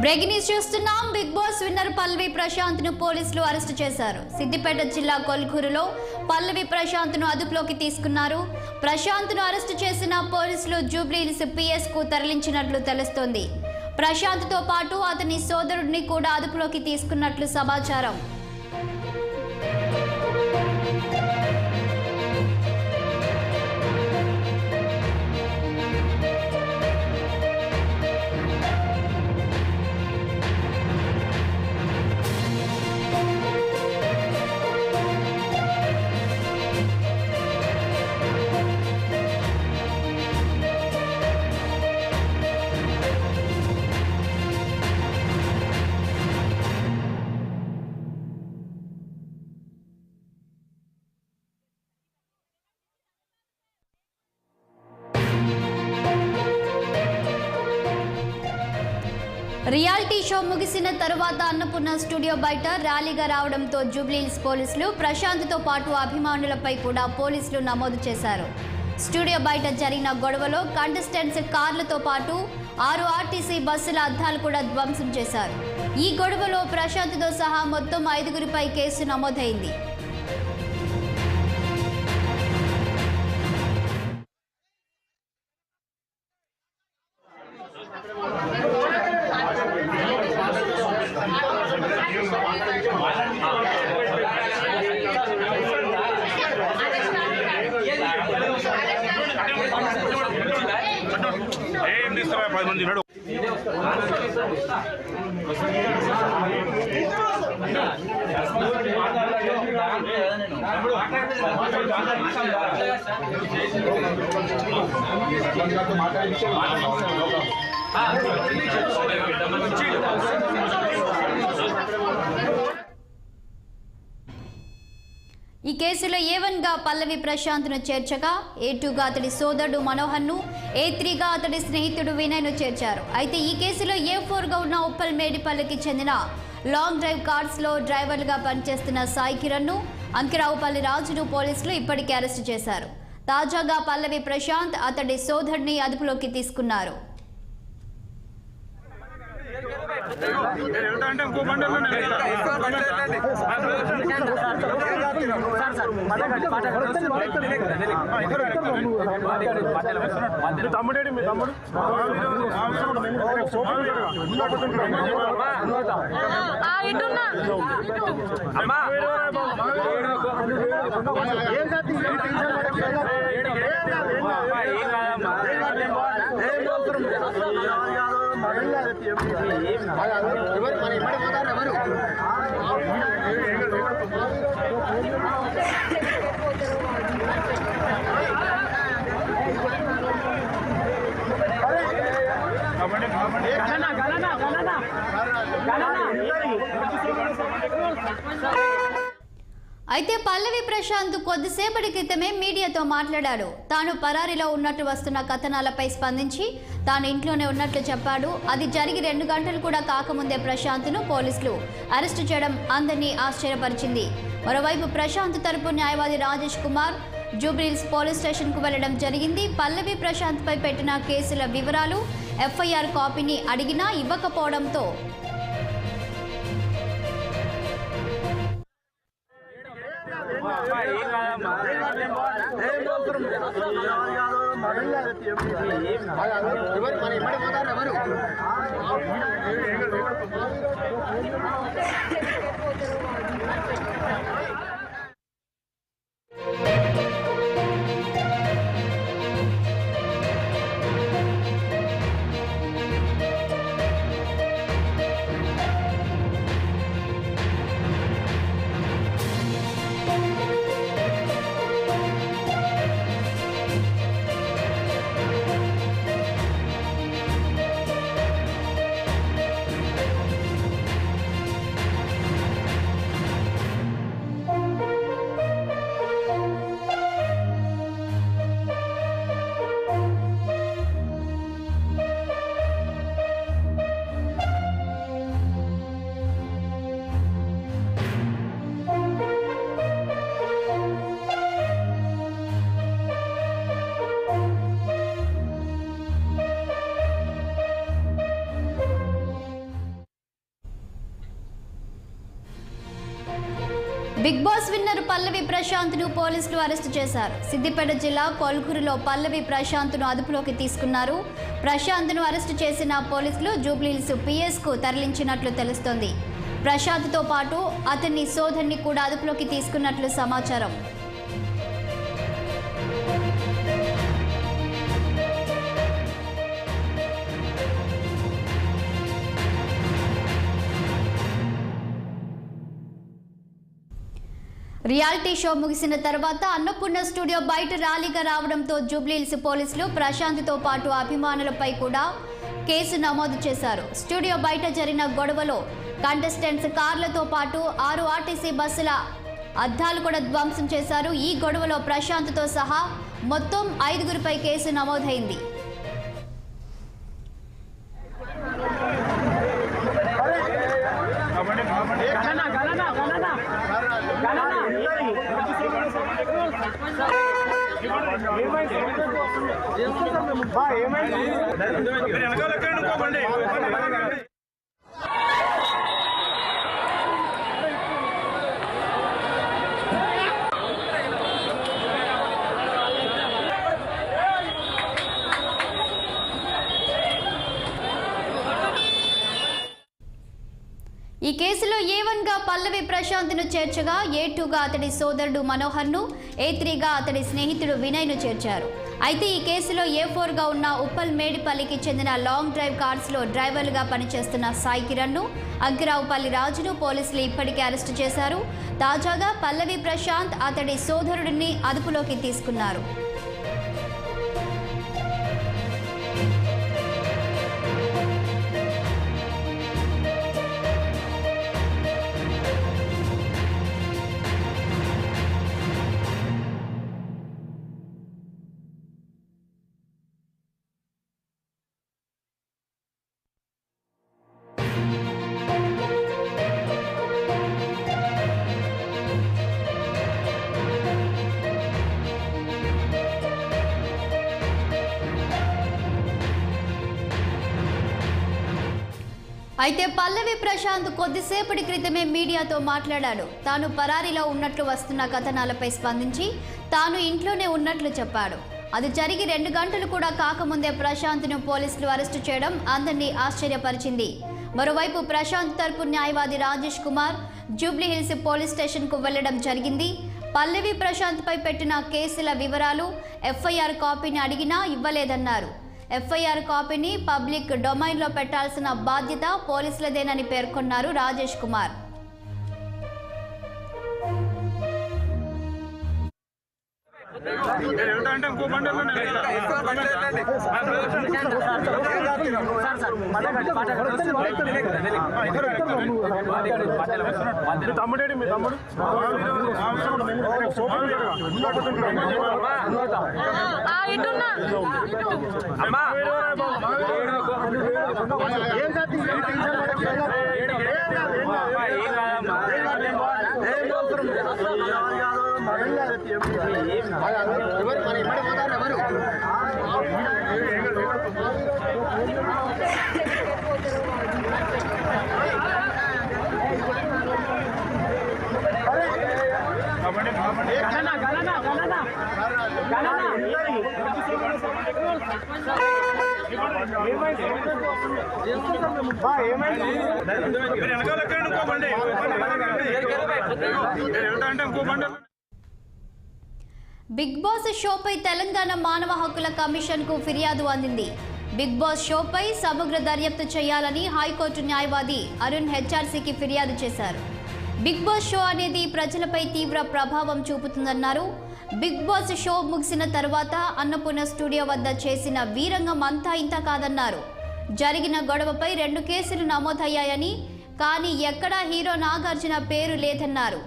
Breaking news చూస్తున్నాం. Big boss winner పల్లవి ప్రశాంత్ ను పోలీసులు అరెస్ట్ చేశారు. సిద్దిపేట జిల్లా కొల్కూరులో పల్లవి ప్రశాంత్ ను అదుపులోకి తీసుకున్నారు. ప్రశాంత్ ను అరెస్ట్ చేసిన పోలీసులు జూబ్లీహిల్స్ పిఎస్ కు తరలించినట్లు తెలుస్తోంది. ప్రశాంత్ తో పాటు అతని సోదరుడిని కూడా అదుపులోకి తీసుకున్నట్లు సమాచారం. రియాలిటీ షో ముగిసిన తరువాత అన్నపూర్ణ స్టూడియో బయట ర్యాలీగా రావడంతో జూబ్లీహిల్స్ పోలీసులు ప్రశాంత్తో పాటు అభిమానులపై కూడా పోలీసులు నమోదు చేశారు. స్టూడియో బయట జరిగిన గొడవలో కంటెస్టెంట్స్ కార్లతో పాటు 6 ఆర్టీసీ బస్సుల అద్దాలు కూడా ధ్వంసం చేశారు. ఈ గొడవలో ప్రశాంత్తో సహా మొత్తం 5గురిపై కేసు నమోదైంది. ఈ కేసులో A1 గా పల్లవి ప్రశాంత్ ను చేర్చగా A2 గా అతడి సోదరుడు మనోహర్ ను, A3 గా అతడి స్నేహితుడు వినయ్ ను చేర్చారు. అయితే ఈ కేసులో A4 గా ఉన్న ఉప్పల్ మేడిపల్లికి చెందిన లాంగ్ డ్రైవ్ కార్స్ లో డ్రైవర్లుగా పనిచేస్తున్న సాయి కిరణ్ ను, అంకిరావుపల్లి రాజును పోలీసులు ఇప్పటికే అరెస్టు చేశారు. తాజాగా పల్లవి ప్రశాంత్ అతడి సోదరుడిని అదుపులోకి తీసుకున్నారు. అయితే పల్లవి ప్రశాంత్ కొద్దిసేపటి క్రితమే మీడియాతో మాట్లాడాడు. తాను పరారీలో ఉన్నట్టు వస్తున్న కథనాలపై స్పందించి తాను ఇంట్లోనే ఉన్నట్లు చెప్పాడు. అది జరిగి 2 గంటలు కూడా కాకముందే ప్రశాంత్ను పోలీసులు అరెస్టు చేయడం అందరినీ ఆశ్చర్యపరిచింది. మరోవైపు ప్రశాంత్ తరపు న్యాయవాది రాజేష్ కుమార్ జూబ్లీహిల్స్ పోలీస్ స్టేషన్కు వెళ్లడం జరిగింది. పల్లవి ప్రశాంత్ పై పెట్టిన కేసుల వివరాలు, FIR కాపీని అడిగినా ఇవ్వకపోవడంతో బిగ్ బాస్ విన్నర్ పల్లవి ప్రశాంత్ను పోలీసులు అరెస్టు చేశారు. సిద్దిపేట జిల్లా కొల్కూరులో పల్లవి ప్రశాంత్ను అదుపులోకి తీసుకున్నారు. ప్రశాంత్ను అరెస్టు చేసిన పోలీసులు జూబ్లీహిల్స్ పిఎస్కు తరలించినట్లు తెలుస్తోంది. ప్రశాంత్తో పాటు అతని సోదరుని కూడా అదుపులోకి తీసుకున్నట్లు సమాచారం. రియాలిటీ షో ముగిసిన తర్వాత అన్నపూర్ణ స్టూడియో బయట ర్యాలీగా రావడంతో జూబ్లీహిల్స్ పోలీసులు ప్రశాంత్తో పాటు అభిమానులపై కూడా కేసు నమోదు చేశారు. స్టూడియో బయట జరిగిన గొడవలో కంటెస్టెంట్స్ కార్లతో పాటు 6 ఆర్టీసీ బస్సుల అద్దాలు కూడా ధ్వంసం చేశారు. ఈ గొడవలో ప్రశాంత్తో సహా మొత్తం 5గురిపై కేసు నమోదైంది. ఈ కేసులో A1గా పల్లవి ప్రశాంత్ను చేర్చగా A2గా అతడి సోదరుడు మనోహర్ను, A3గా అతడి స్నేహితుడు వినయ్ను చేర్చారు. అయితే ఈ కేసులో A4గా ఉన్న ఉప్పల్ మేడిపల్లికి చెందిన లాంగ్ డ్రైవ్ కార్స్లో డ్రైవర్లుగా పనిచేస్తున్న సాయి కిరణ్ను, అగ్గిరావుపల్లి రాజును పోలీసులు ఇప్పటికే అరెస్టు చేశారు. తాజాగా పల్లవి ప్రశాంత్ అతడి సోదరుడిని అదుపులోకి తీసుకున్నారు. అయితే పల్లవి ప్రశాంత్ కొద్దిసేపటి క్రితమే మీడియాతో మాట్లాడాడు. తాను పరారీలో ఉన్నట్లు వస్తున్న కథనాలపై స్పందించి తాను ఇంట్లోనే ఉన్నట్లు చెప్పాడు. అది జరిగి 2 గంటలు కూడా కాకముందే ప్రశాంత్ను పోలీసులు అరెస్టు చేయడం అందరినీ ఆశ్చర్యపరిచింది. మరోవైపు ప్రశాంత్ తరపు న్యాయవాది రాజేష్ కుమార్ జూబ్లీహిల్స్ పోలీస్ స్టేషన్కు వెళ్లడం జరిగింది. పల్లవి ప్రశాంత్పై పెట్టిన కేసుల వివరాలు, FIR కాపీని అడిగినా ఇవ్వలేదన్నారు. FIR కాపీని పబ్లిక్ డొమైన్లో పెట్టాల్సిన బాధ్యత పోలీసులదేనని పేర్కొన్నారు రాజేష్ కుమార్. బిగ్ బాస్ షోపై తెలంగాణ మానవ హక్కుల కమిషన్కు ఫిర్యాదు అందింది. బిగ్ బాస్ షోపై సమగ్ర దర్యాప్తు చేయాలని హైకోర్టు న్యాయవాది అరుణ్ HRCకి ఫిర్యాదు చేశారు. బిగ్ బాస్ షో అనేది ప్రజలపై తీవ్ర ప్రభావం చూపుతుందన్నారు. బిగ్ బాస్ షో ముగిసిన తర్వాత అన్నపూర్ణ స్టూడియో వద్ద చేసిన వీరంగం అంతా ఇంత కాదన్నారు. జరిగిన గొడవపై 2 కేసులు నమోదయ్యాయని, కానీ ఎక్కడా హీరో నాగార్జున పేరు లేదన్నారు.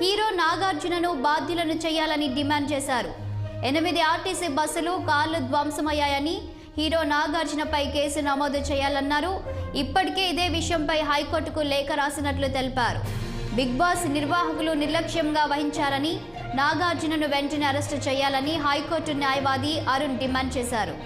హీరో నాగార్జునను బాధ్యులను చేయాలని డిమాండ్ చేశారు. 8 ఆర్టీసీ బస్సులు, కార్లు ధ్వంసమయ్యాయని, హీరో నాగార్జునపై కేసు నమోదు చేయాలన్నారు. ఇప్పటికే ఇదే విషయంపై హైకోర్టుకు లేఖ రాసినట్లు తెలిపారు. బిగ్ బాస్ నిర్వాహకులు నిర్లక్ష్యంగా వహించారని, నాగార్జునను వెంటనే అరెస్టు చేయాలని హైకోర్టు న్యాయవాది అరుణ్ డిమాండ్ చేశారు.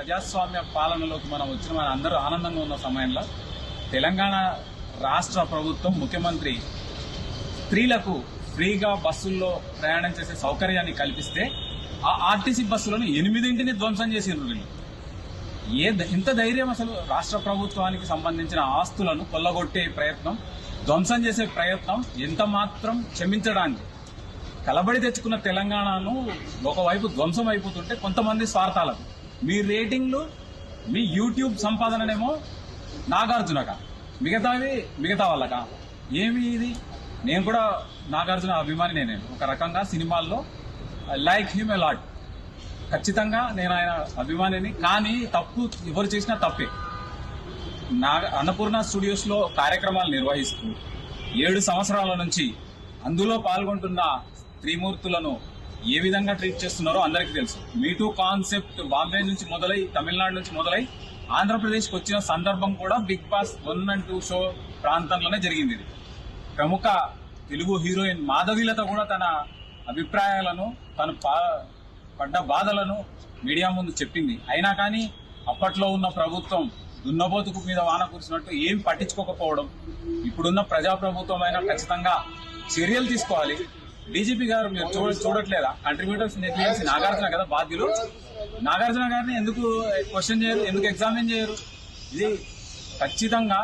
ప్రజాస్వామ్య పాలనలోకి మనం వచ్చిన మన అందరూ ఆనందంగా ఉన్న సమయంలో తెలంగాణ రాష్ట్ర ప్రభుత్వం ముఖ్యమంత్రి స్త్రీలకు ఫ్రీగా బస్సుల్లో ప్రయాణం చేసే సౌకర్యాన్ని కల్పిస్తే ఆ ఆర్టీసీ బస్సులను 8 ధ్వంసం చేసిండ్రు వీళ్ళు. ఇంత ధైర్యం అసలు రాష్ట్ర ప్రభుత్వానికి సంబంధించిన ఆస్తులను కొల్లగొట్టే ప్రయత్నం, ధ్వంసం చేసే ప్రయత్నం ఎంత మాత్రం క్షమించడానికి. కలబడి తెచ్చుకున్న తెలంగాణను ఒకవైపు ధ్వంసం అయిపోతుంటే కొంతమంది స్వార్థాలకు మీ రేటింగ్లు, మీ యూట్యూబ్ సంపాదననేమో నాగార్జునగా, మిగతా వాళ్ళకా ఏమి ఇది? నేను కూడా నాగార్జున అభిమాని. నేను ఒక రకంగా సినిమాల్లో లైక్ హిమ్ ఎ లాట్, ఖచ్చితంగా నేను ఆయన అభిమానిని. కానీ తప్పు ఎవరు చేసినా తప్పే. అన్నపూర్ణ స్టూడియోస్లో కార్యక్రమాలు నిర్వహిస్తూ 7 సంవత్సరాల నుంచి అందులో పాల్గొంటున్న త్రిమూర్తులను ఏ విధంగా ట్రీట్ చేస్తున్నారో అందరికీ తెలుసు. మీటూ కాన్సెప్ట్ బాంబే నుంచి మొదలై, తమిళనాడు నుంచి మొదలై ఆంధ్రప్రదేశ్కి వచ్చిన సందర్భం కూడా బిగ్ బాస్ 1 and 2 షో ప్రాంతంలోనే జరిగింది. ఇది ప్రముఖ తెలుగు హీరోయిన్ మాధవీలత కూడా తన అభిప్రాయాలను, తను పడ్డ బాధలను మీడియా ముందు చెప్పింది. అయినా కానీ అప్పట్లో ఉన్న ప్రభుత్వం దున్నబోతుకు మీద వాన కురిసినట్టు ఏం పట్టించుకోకపోవడం, ఇప్పుడున్న ప్రజాప్రభుత్వం అయినా ఖచ్చితంగా చర్యలు తీసుకోవాలి. డీజీపీ గారు మీరు చూడట్లేదా? కంట్రిబ్యూటర్స్ నెగ్లిజెన్స్ నాగార్జున కదా బాధ్యులు. నాగార్జున గారిని ఎందుకు క్వశ్చన్ చేయరు, ఎందుకు ఎగ్జామిన్ చేయరు? ఇది ఖచ్చితంగా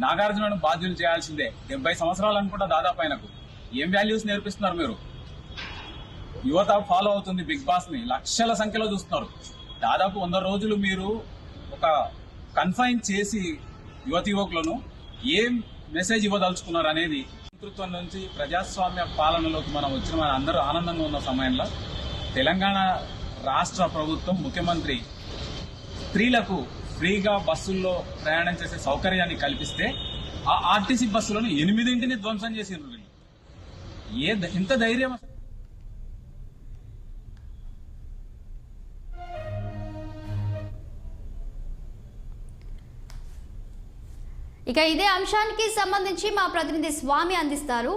నాగార్జునను బాధ్యులు చేయాల్సిందే. 70 సంవత్సరాలు అనుకుంటా దాదాపు ఆయనకు. ఏం వాల్యూస్ నేర్పిస్తున్నారు మీరు? యువత ఫాలో అవుతుంది బిగ్ బాస్ ని, లక్షల సంఖ్యలో చూస్తున్నారు. దాదాపు 100 రోజులు మీరు ఒక కన్ఫైన్ చేసి యువకులను ఏం మెసేజ్ ఇవ్వదలుచుకున్నారు అనేది. నేతృత్వం నుంచి ప్రజాస్వామ్య పాలనలోకి మనం వచ్చిన మన అందరూ ఆనందంగా ఉన్న సమయంలో తెలంగాణ రాష్ట్ర ప్రభుత్వం ముఖ్యమంత్రి స్త్రీలకు ఫ్రీగా బస్సుల్లో ప్రయాణం చేసే సౌకర్యాన్ని కల్పిస్తే ఆ ఆర్టీసీ బస్సులను 8 ధ్వంసం చేసిండ్రు వీళ్ళు. ఇంత ధైర్యం అసలు? ఇక ఇదే అంశానికి సంబంధించి మా ప్రతినిధి స్వామి అందిస్తారు.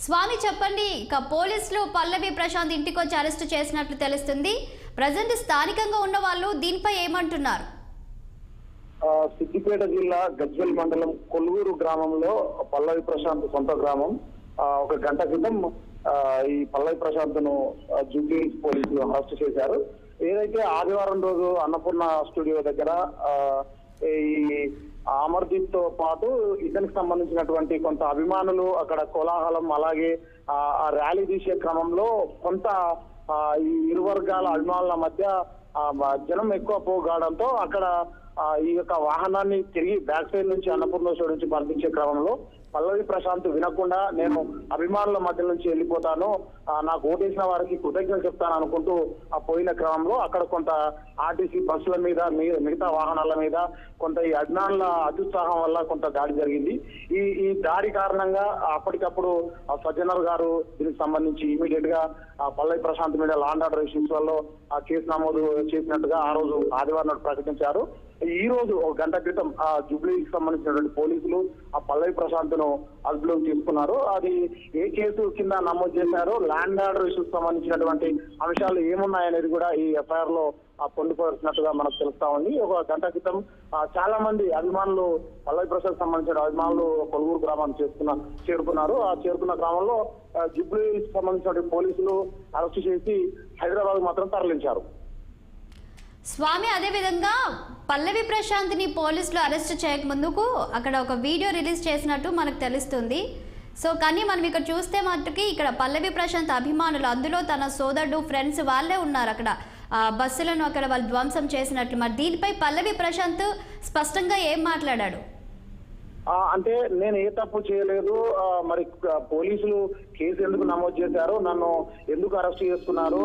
స్వామి చెప్పండి, ఇక పోలీసులు పల్లవి ప్రశాంత్ ఇంటికి వచ్చి అరెస్టు చేసినట్లు తెలుస్తుంది. ప్రజెంట్ స్థానికంగా ఉన్న వాళ్ళు దీనిపై ఏమంటున్నారు? సిద్దిపేట జిల్లా గజ్వెల్ మండలం కొల్వూరు గ్రామంలో పల్లవి ప్రశాంత్ సొంత గ్రామం. ఒక గంట క్రితం ఈ పల్లవి ప్రశాంత్ ను జూబ్లీ పోలీసులు అరెస్ట్ చేశారు. ఏదైతే ఆదివారం రోజు అన్నపూర్ణ స్టూడియో దగ్గర ఈ అమర్దీప్ తో పాటు ఇతనికి సంబంధించినటువంటి కొంత అభిమానులు అక్కడ కోలాహలం, అలాగే ఆ ర్యాలీ తీసే క్రమంలో కొంత ఈ ఇరు వర్గాల అభిమానుల మధ్య జనం ఎక్కువ పోగాడంతో అక్కడ ఈ యొక్క వాహనాన్ని తిరిగి బ్యాక్ సైడ్ నుంచి అన్నపూర్ణ షో నుంచి పంపించే క్రమంలో పల్లవి ప్రశాంత్ వినకుండా నేను అభిమానుల మధ్య నుంచి వెళ్ళిపోతాను, నాకు ఓటేసిన వారికి కృతజ్ఞతలు చెప్తాను అనుకుంటూ ఆ పోయిన క్రమంలో అక్కడ కొంత ఆర్టీసీ బస్సుల మీద, మిగతా వాహనాల మీద కొంత ఈ అభిమానుల అత్యుత్సాహం వల్ల కొంత దాడి జరిగింది. ఈ దాడి కారణంగా అప్పటికప్పుడు సజ్జనర్ గారు దీనికి సంబంధించి ఇమీడియట్ గా పల్లవి ప్రశాంత్ మీద లా అండ్ ఆర్డర్ ఇష్యూస్ వల్ల కేసు నమోదు చేసినట్టుగా ఆ రోజు ఆదివారం నాడు ప్రకటించారు. ఈ రోజు ఒక గంట క్రితం ఆ జూబ్లీకి సంబంధించినటువంటి పోలీసులు ఆ పల్లవి ప్రశాంత్ ను అదుపులోకి తీసుకున్నారు. అది ఏ కేసు కింద నమోదు చేశారు, ల్యాండ్ ఆర్డర్ ఇష్యూస్ సంబంధించినటువంటి అంశాలు ఏమున్నాయనేది కూడా ఈ ఎఫ్ఐఆర్ లో పొందుపరిచినట్టుగా మనకు తెలుస్తా ఉంది. ఒక గంట క్రితం చాలా మంది అభిమానులు, పల్లవి ప్రశాంత్ సంబంధించిన అభిమానులు కొల్వూరు గ్రామాన్ని చేరుకున్నారు. ఆ చేరుకున్న క్రమంలో జూబ్లీకి సంబంధించిన పోలీసులు అరెస్టు చేసి హైదరాబాద్ మాత్రం తరలించారు. స్వామి, అదేవిధంగా పల్లవి ప్రశాంత్ని పోలీసులు అరెస్ట్ చేయకముందుకు అక్కడ ఒక వీడియో రిలీజ్ చేసినట్టు మనకు తెలుస్తుంది. సో కానీ మనం ఇక్కడ చూస్తే మట్టుకి ఇక్కడ పల్లవి ప్రశాంత్ అభిమానులు, అందులో తన సోదరుడు, ఫ్రెండ్స్ వాళ్ళే ఉన్నారు అక్కడ. బస్సులను అక్కడ వాళ్ళు ధ్వంసం చేసినట్లు. మరి దీనిపై పల్లవి ప్రశాంత్ స్పష్టంగా ఏం మాట్లాడాడు? అంటే నేను ఏ తప్పు చేయలేదు, మరి పోలీసులు కేసు ఎందుకు నమోదు చేశారు, నన్ను ఎందుకు అరెస్ట్ చేస్తున్నారు,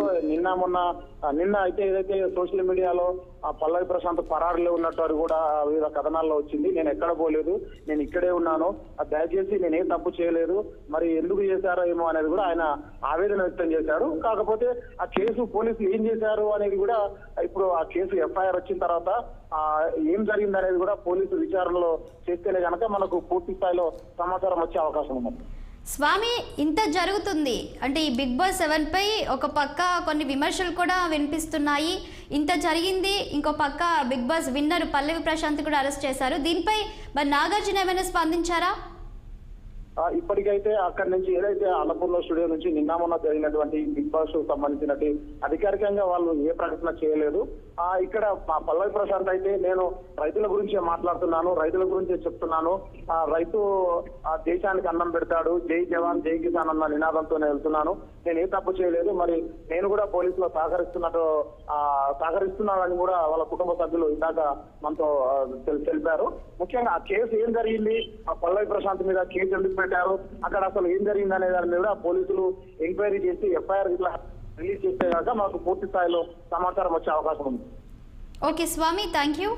నిన్న అయితే ఏదైతే సోషల్ మీడియాలో పల్లవి ప్రశాంత్ పరారులో ఉన్నట్టు అది కూడా వివిధ కథనాల్లో వచ్చింది. నేను ఎక్కడ పోలేదు, నేను ఇక్కడే ఉన్నాను, దయచేసి నేను ఏ తప్పు చేయలేదు, మరి ఎందుకు చేశారో ఏమో అనేది కూడా ఆయన ఆవేదన వ్యక్తం చేశారు. కాకపోతే ఆ కేసు పోలీసులు ఏం చేశారు అనేది కూడా ఇప్పుడు ఆ కేసు ఎఫ్ఐఆర్ వచ్చిన తర్వాత ఏం జరిగింది అనేది కూడా పోలీసు విచారణలో చేస్తేనే కనుక మనకు పూర్తి స్థాయిలో సమాచారం వచ్చే అవకాశం ఉంది. స్వామి, ఇంత జరుగుతుంది అంటే ఈ బిగ్ బాస్ 7 పై ఒక పక్క కొన్ని విమర్శలు కూడా వినిపిస్తున్నాయి. ఇంత జరిగింది, ఇంకో పక్క బిగ్ బాస్ విన్నర్ పల్లవి ప్రశాంత్ కూడా అరెస్ట్ చేశారు. దీనిపై మరి నాగార్జున ఏమైనా స్పందించారా? ఇప్పటికైతే అక్కడి నుంచి ఏదైతే అన్నపూర్ణ స్టూడియో నుంచి నిన్న మొన్న జరిగినటువంటి బిగ్ బాస్ సంబంధించినట్టు అధికారికంగా వాళ్ళు ఏ ప్రకటన చేయలేదు. ఇక్కడ పల్లవి ప్రశాంత్ అయితే నేను రైతుల గురించే మాట్లాడుతున్నాను, రైతుల గురించే చెప్తున్నాను, రైతు దేశానికి అన్నం పెడతాడు, జై జవాన్ జై కిసాన్ అన్న నినాదంతోనే వెళ్తున్నాను, నేను ఏ తప్పు చేయలేదు, మరి నేను కూడా పోలీసులో సహకరిస్తున్నానని కూడా వాళ్ళ కుటుంబ సభ్యులు ఇందాక మనతో తెలిపారు. ముఖ్యంగా ఆ కేసు ఏం జరిగింది, ఆ పల్లవి ప్రశాంత్ మీద కేసు ఎందుకు పెట్టారు, అక్కడ అసలు ఏం జరిగింది అనే దాని మీద పోలీసులు ఎంక్వైరీ చేసి ఎఫ్ఐఆర్ ఇట్లా రిలీజ్ చేస్తే కనుక మాకు పూర్తి స్థాయిలో సమాచారం వచ్చే అవకాశం ఉంది. ఓకే స్వామి, థ్యాంక్ యూ.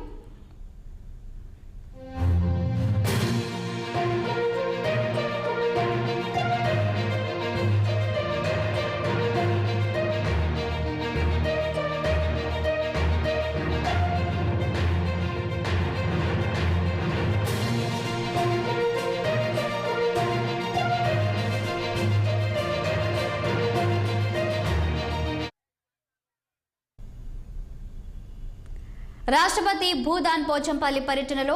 రాష్ట్రపతి భూదాన్ పోచంపల్లి పర్యటనలో